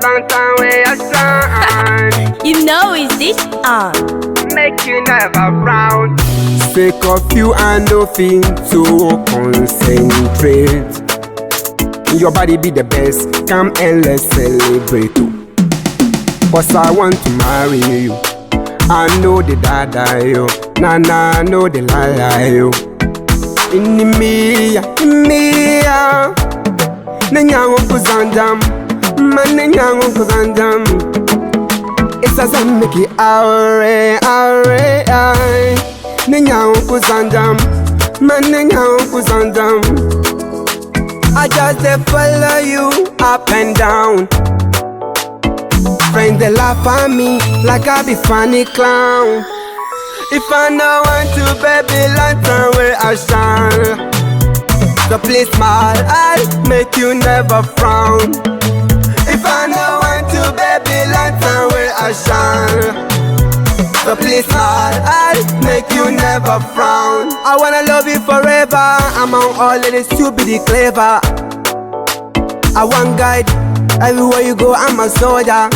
lantern where I shine. You know is this on? Make you never frown. Sake of you and nothing to concentrate. Your body be the best, come and let's celebrate too. Cause I want to marry you. I know the dada yo, I know the lie yo. Inni miiya, nenyango kuzandam, man nenyango kuzandam. It's a zamiki aure, nenyango kuzandam, man nenyango kuzandam. I just follow you up and down. Friends they laugh at me like I be funny clown. If I know want to baby lantern where I shine. So please smile, I'll make you never frown. If I know want to baby lantern where I shine. So please smile, I'll make you never frown. I wanna love you forever. Among all of this you be the clever. I want guide everywhere you go, I'm a soldier.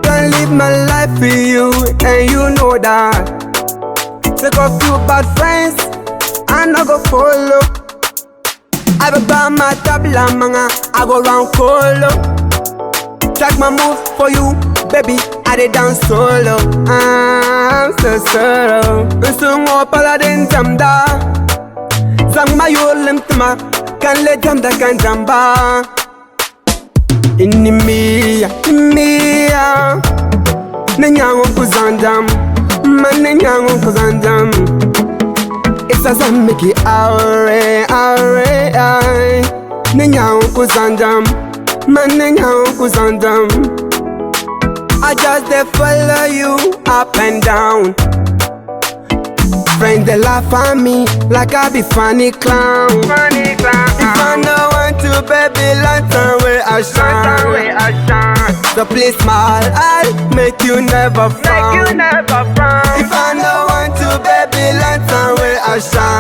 Can't live my life for you, and you know that. Take off few bad friends, I no go follow. I be by my tabla manga, I go round colo. Track my move for you, baby, I dey dance solo. I'm so solo. Sung up all den jamda. Sang my yolim tima, can let jamda can jamba. Inni miiya, nenyango kuzandam, man nenyango kuzandam. It's a zamiki aure, nenyango kuzandam, man nenyango kuzandam. I just follow you up and down. Friends they laugh at me like I be funny clown. If I know want to baby lantern where I shine. So please smile, I'll make you never frown. If I know want to baby lantern where I shine.